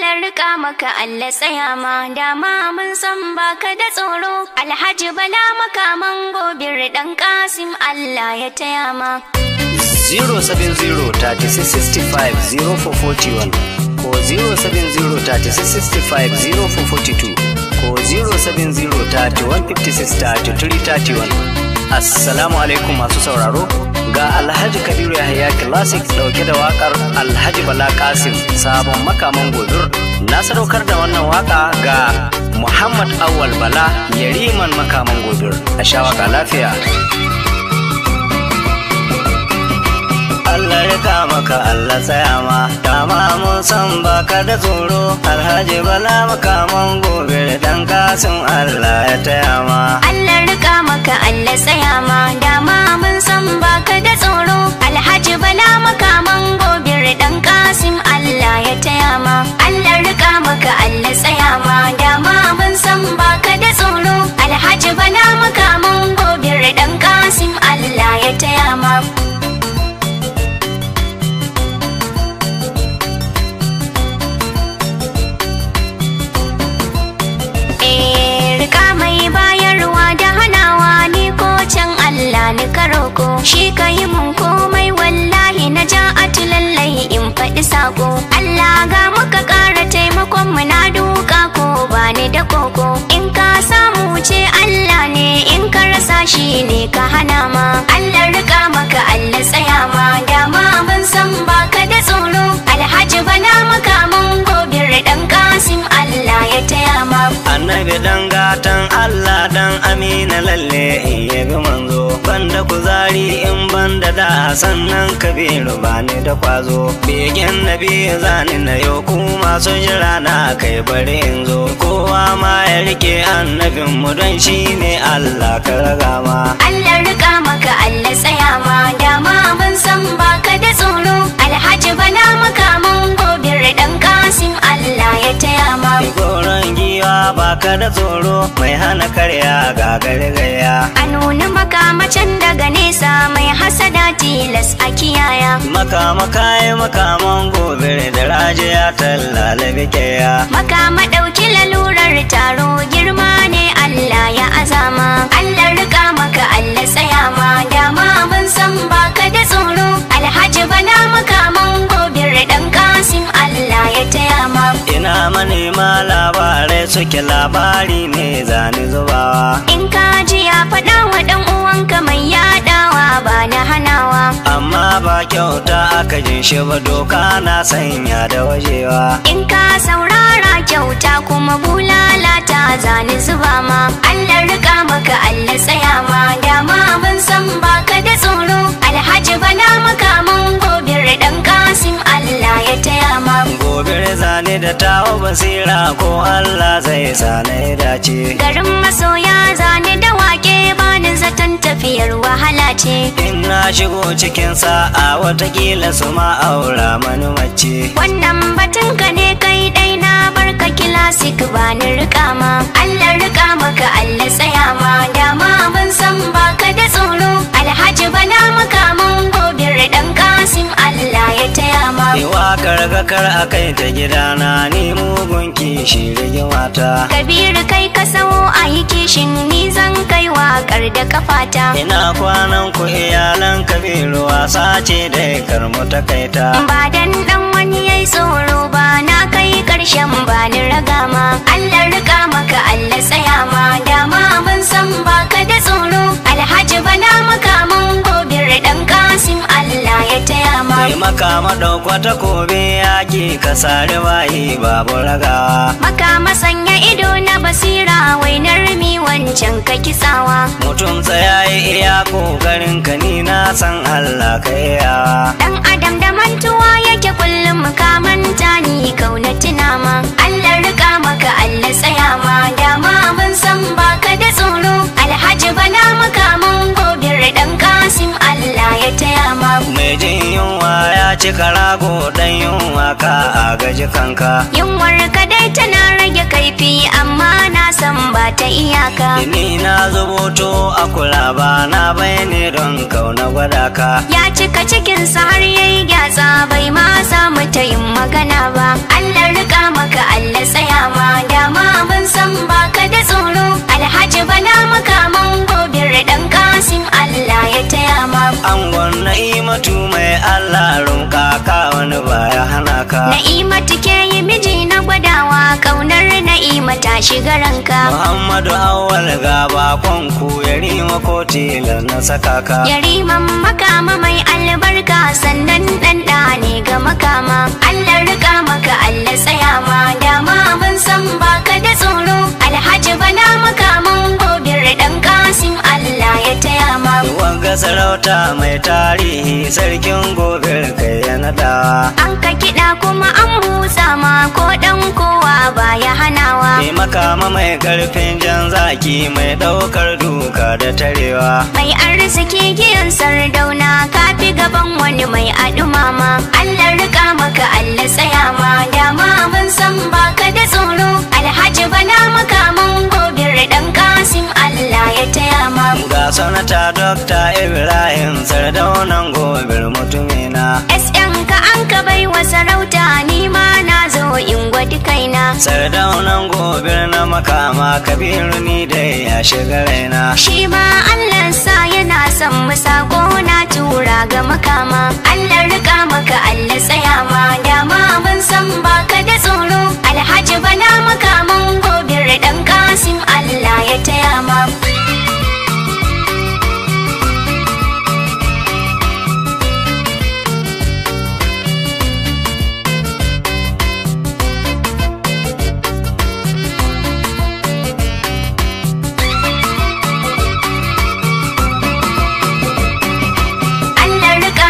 Allah rika maka Allah tsaya ma dama mun san baka da tsoro Alhaji Bala makaman gobir dan Kasim Allah ya taya ma 070-3665-0441 ko 070-3665-0442 ko 070-3156-3331. Assalamu alaikum masu sauraro, ga Alhaji Kabiru Yahaya Classic dauke da wakar Alhaji Bala Kasim sabon makaman gobir. Na sadaukar da wannan waka ga Muhammad Awwal Bala yariman makaman gobir. A sha waka lafiya. Allah rika maka Allah tsaya ma dama mun san baka da tsoro Alhaji Bala makaman gobe dan Kasim Allah ya taya ma Allah rika maka Allah tsaya ma dama mun san baka da tsoro Alhaji Bala makaman gobe dan Kasim Allah ya taya ma Allah rika maka Allah tsaya ma dama mun san baka da tsoro Alhaji Bala makaman gobe dan Kasim Allah ya taya ma ni karoko shi kai mun komai wallahi na ja'atu lallai in faɗi sako Allah ga muka ƙara taimakon mu na duka ko bani da koko in ka samu ce Allah ne in ka rasa shi ne ka hana ma Allah rika maka Allah tsaya ma dama ban san baka da tsoro Alhaji Bala makaman gobir dan Kasim Allah ya taya ma Annabi dan gatan Allah dan Amina lalle in yabi manzo banda kuzari in banda da sannan Kabiru bani da kwazo begen nabi zani na yau kuma so jira na kai bari in zo kowa ma ya rike annabin mu don shine Allah ka raga ma Allah rika maka Allah tsaya ma dama ban san baka da tsoro Alhaji Bala makaman gobir dan Kasim Allah ya taya ma goron giwa baka da tsoro mai hana karya ga gargaya a nuna makamacin daga nesa mai hasada tilas a kiyaya makaman gobe da rajiya tallalabe keya makama ɗauki lalurar taro girma ne Allah ya azama Allah rika maka Allah tsaya ma dama ban san baka da tsoro Alhaji Bala makaman gobe dan Kasim Allah ya taya ma ina manema labarai suke labari ne zani zubawa in ka ji ya faɗa wa ɗan uwanka mai yaɗawa ba na hanawa amma ba kyauta aka jin shi ba doka na sanya da wajewa in ka saurara kyauta kuma bulala ta zani zuba ma Allah rika maka Allah tsaya ma dama ban san baka da tsoro Alhaji Bala makaman gobir dan Kasim Allah ya taya ma gobir zane da tawo basira ko Allah zai sane dace garin masoya zane da wake bani zaton tafiyar wahala ce in na shigo cikin sa'a watakila su ma aura mani mace wannan batun ka ne kai dai na barka kilasik bani rika ma Allah rika maka Allah tsaya ma dama ban san baka da tsoro Alhaji Bala makaman gobir dan Kasim Allah ya taya ma wakar gakar akai ta gidana ni mugun kishi rigimata Kabiru kai ka sawo a yi kishin ni zan kai wakar da kafata ina kwanan ku iyalan Kabiru wasa ce dai karmu ta kaita ba dan wani yayi tsoro ba na kai karshen ba ni ragama Allah rika maka Allah tsaya ma dama ban san baka da tsoro Alhaji Bala makaman gobir dan Kasim Allah ya taya ma mai makama dauko takobi yaki ka sare bayi babu ragawa makama sanya ido na basira wainar mi wancan ka kisawa mutum tsayaye iya kokarin ka ni na san Allah ka iyawa dan adam da mantuwa yake kullum makamanta ni kauna tunama Allah rika maka Allah tsaya ma dama ban san baka da tsoro Alhaji Bala makaman gobir dan Kasim Allah ya taya ma mai jin yunwa ya ci karago dan yunwa ka agaji kanka yunwar ka dai tana rage kaifi amma na san ba ta iyaka ni na zubuto a kula ba na bayani don kauna gwada ka ya cika cikinsa har yayi gyatsa bai ma samu ta yin magana ba Allah rika maka na'ima ta shiga ranka. Muhammadu awwal ga bakon ku yarima ko tilar na saka ka. Yariman makama mai albarka sannan ɗan ɗa ne ga makama. Allah rika maka Allah tsaya ma dama mun san baka da tsoro. Alhaji bala makaman gobir ɗan Kasim Allah ya taya ma. Wanga sarauta mai tarihi sarkin gobir kai ya nadawa. An ka kiɗa kuma an busa ma ko ɗan kowa baya hanawa. Mai makama mai karfin jan zaki mai ɗaukar duka da tarewa. Mai arziki giyan sardauna kafi gaban wani mai adumama. Allah rika maka Allah tsaya ma dama mun san baka da tsoro. Alhaji bala makaman gobir ɗan Kasim Allah ya taya ma. Ga sanata Dr. Ibrahim sardaunan gobir mutumina. SM ka an ka bai wa sarauta ni ma na zo in gwadi kaina. Sardaunan gobir na makama kabiru ni dai ya shiga raina. Shi ma Allah sa yana son mu sako na tura ga makama. Allah rika maka Allah tsaya ma dama mun san baka da tsoro. Alhaji bala makaman gobir ɗan Kasim Allah ya taya ma.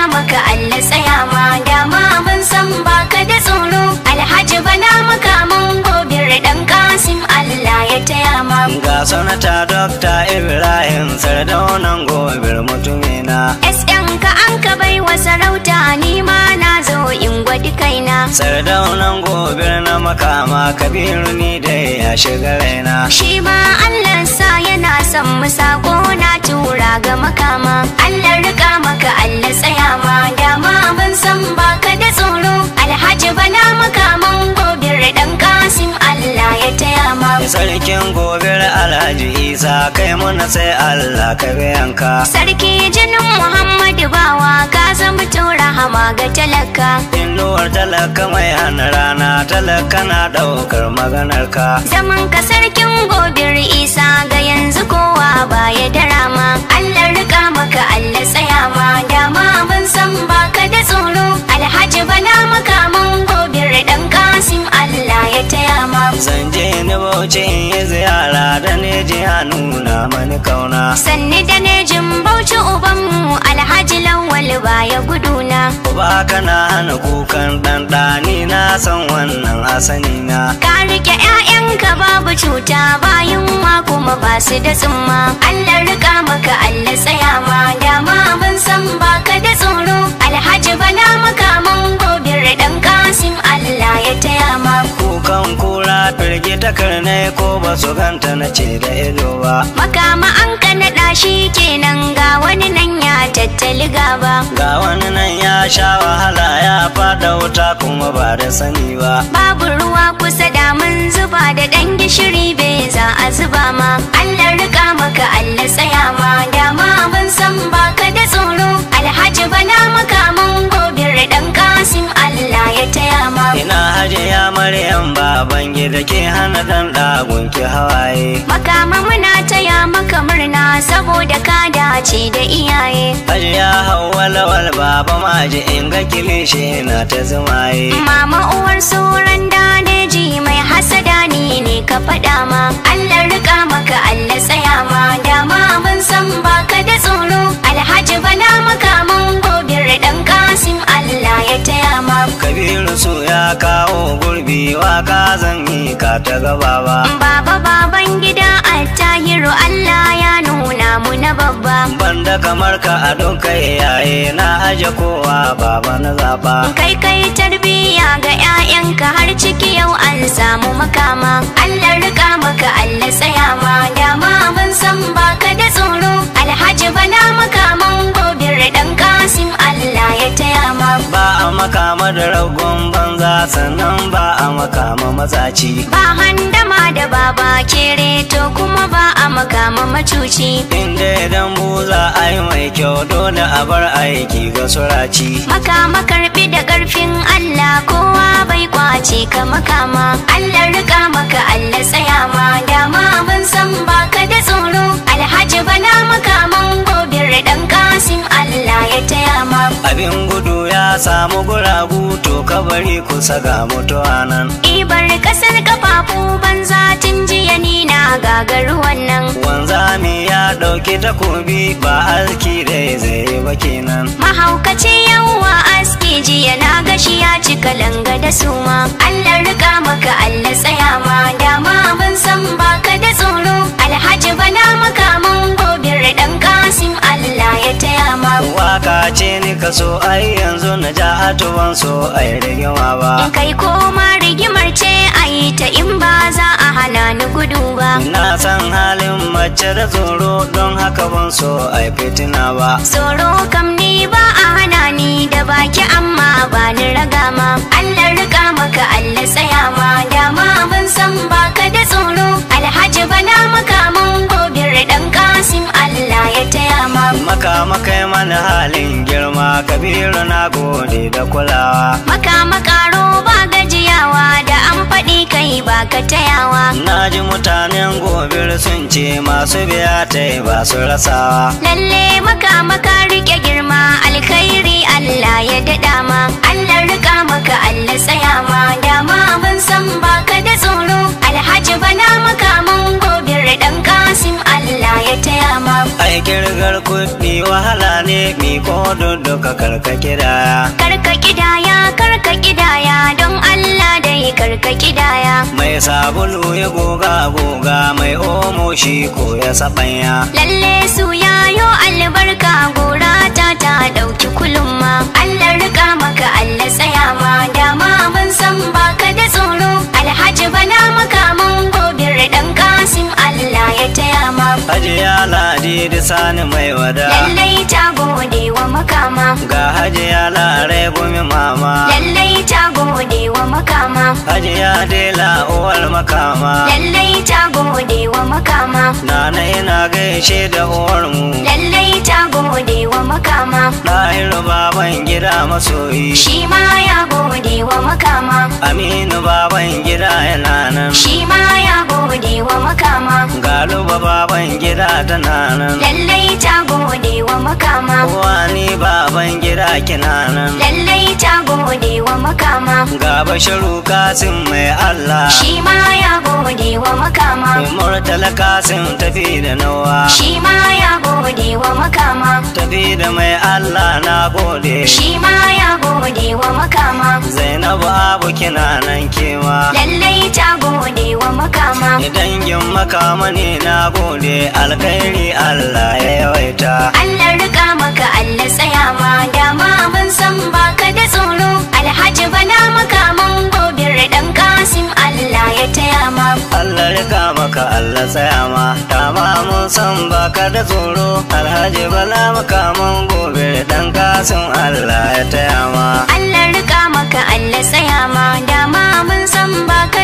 Maka Allah tsaya ma dama mun san baka da tsoro. Alhaji bala makaman gobir ɗan Kasim Allah ya taya ma. Ga sanata Dr. Ibrahim sardaunan gobir mutumina. SM ka an ka bai wa sarauta ni ma na zo in gwadi kaina. Sardaunan gobir na makama kabiru ni dai ya shiga raina. Shi ma Allah sa yana son mu sako na tura ga makama. Allah rika maka Allah tsaya ma dama mun san baka da tsoro. Alhaji bala makaman gobir ɗan Kasim Allah ya taya ma. Sarkin gobir Alhaji Isa kai muna sai Allah ka biyanka. Sarki jinin Muhammadu bawa ka zama tura hama ga talaka. Inuwar talaka mai hana rana talaka na ɗaukar maganarka. Zaman ka sarkin gobir Isa ga yanzu kowa baya da rama. Allah rika maka Allah tsaya ma dama mun san baka da tsoro. Alhaji bala makaman gobir ɗan Kasim Allah ya taya ma. Zan je ni Bauchi in yi ziyara da ne ji a nuna mani kauna. Sanni da nejin Bauchi ubanmu Alhaji Lawal baya guduna. Uba kana hana kukan ɗanɗani na san wannan asani na. Ka rike 'ya'yanka babu cuta bayan ma kuma ba su da tsumma. Allah rika maka Allah tsaya ma dama mun san baka da tsoro. Alhaji bala makaman gobir ɗan Kasim Allah ya taya ma. Kukan kura firge takarnai ko ba su ganta na ce da ido ba. Makama an ka naɗa shi kenan ga wani nan ya tattali gaba. Ga wani nan ya sha wahala ya fada wuta kuma ba da sani ba. Babu ruwa kusa da mun zuba da ɗan gishiri bai za a zuba ma. Allah rika maka Allah tsaya ma dama mun san baka da tsoro. Alhaji bala makaman gobir ɗan Kasim Allah ya taya ma. Ina Hajiya Maryam baban gida ke hana dan ɗagunki hawaye. Makama muna taya maka murna saboda ka dace da iyaye. Hajiya Hauwa Lawal baba maji in ga kilishe na ta zumaye. Mama uwar sauran daneji mai hasada ni ne ka faɗa ma. Allah rika maka Allah tsaya ma dama mun san baka da tsoro. Alhaji bala makaman gobir ɗan Kasim Allah ya taya ma. Kabiru su ya kawo gurbi waka zan yi ka ta gaba ba. Baba baban gida Attahiru Allah ya nuna mu na babba. Banda kamar ka a duka iyaye na aje kowa baba na zaba. Kai tarbiya ga 'ya'yanka har ciki yau an samu makama. Allah rika maka Allah tsaya ma dama mun san baka da tsoro. Alhaji bala makaman gobir ɗan Kasim Allah ya taya ma. Ba a makama da ragon banza sannan ba a makama mazaci. Ba handama da baba kere to kuma ba a makama macuci. Inda idan buza a yi mai kyau dole a bar aiki ga suraci. Makama karbi da karfin Allah kowa bai kwace ka makama. Allah rika maka Allah tsaya ma dama mun san baka da tsoro. Alhaji bala makaman gobir dan Kasim Allah ya taya ma. Abin gudu ya samu guragu to kabari kusa ga mutuwa nan. Ibar kasar kafafu banza tun jiya ni na gagaru wannan. Wanzami ya ɗauki takobi ba aski dai zai ba kenan. Mahaukaci yawa aski jiya na gashi ya cika langa da suma. Allah rika maka Allah tsaya ma dama mun san baka da tsoro. Alhaji bala makaman gobir dan Kasim Allah ya taya ma. Waka ce ni ka so ai yanzu na ja atuban so ai rigima ba. In kai koma rigimar ce ai ta in ba za a hana ni gudu ba. Na san halin mace da tsoro don haka ban so ai fitina ba. Tsoro kam ni ba a hana ni da baki amma ba ni raga ma. Allah rika maka Allah tsaya ma dama mun san baka da tsoro. Alhaji bala makaman gobir dan Kasim Allah ya taya ma. Makai mana halin girma Kabiru na gode da kulawa. Makaro ba gajiyawa da an faɗi kai ba ka tayawa. Na ji mutanen gobir sun ce masu biya ta ba su rasawa. Lalle maka rike girma alkhairi Allah ya daɗa ma. Allah rika maka Allah tsaya ma dama mun san baka da tsoro. Alhaji bala makaman gobir dan Kasim Allah ya taya ma. Ai kirgar kuɗi wahala ne mi ko duka karka kidaya. Karka kidaya don Allah dai karka kidaya. Mai sabulu ya goga mai omo shi ko ya sabanya. Lalle su yayo albarka gora ta dauki kulumma. Allah rika maka Allah tsaya ma dama mun san baka da tsoro. Alhaji bala makaman gobir dan Kasim Allah ya taya ma. Hajiya Ladi da Sani mai wada. Lallai ta gode wa makama. Ga Hajiya Lare gumi mama. Lallai ta gode wa makama. Hajiya Dela uwar makama. Lallai ta gode wa makama. Nana ina gaishe da uwar mu. Lallai ta gode wa makama. Ɗahiru baban gida masoyi. Shi ma ya gode wa makama. Aminu baban gida yana nan. Shi ma ya gode wa makama. Galuba baban gida tana nan. Lallai ta gode wa makama. Wani baban gida kina nan. Lallai ta gode wa makama. Ga Bashiru Kasim mai Allah. Shi ma ya gode wa makama. Murtala Kasim tafi da nawa. Shi ma ya gode wa makama. Tafi da mai Allah na gode. Shi ma ya gode wa makama. Zainabu Abu kina nan kema. Lallai ta gode wa makama. Dangin makama ne na gode alkhairi Allah ya yawaita. Allah rika maka Allah tsaya ma dama mun san baka da tsoro. Alhaji bala makaman gobir dan Kasim Allah ya taya ma. Allah rika maka Allah tsaya ma dama mun san baka da tsoro. Alhaji bala makaman gobe dan Kasim Allah ya taya ma. Allah rika maka Allah tsaya ma dama mun san baka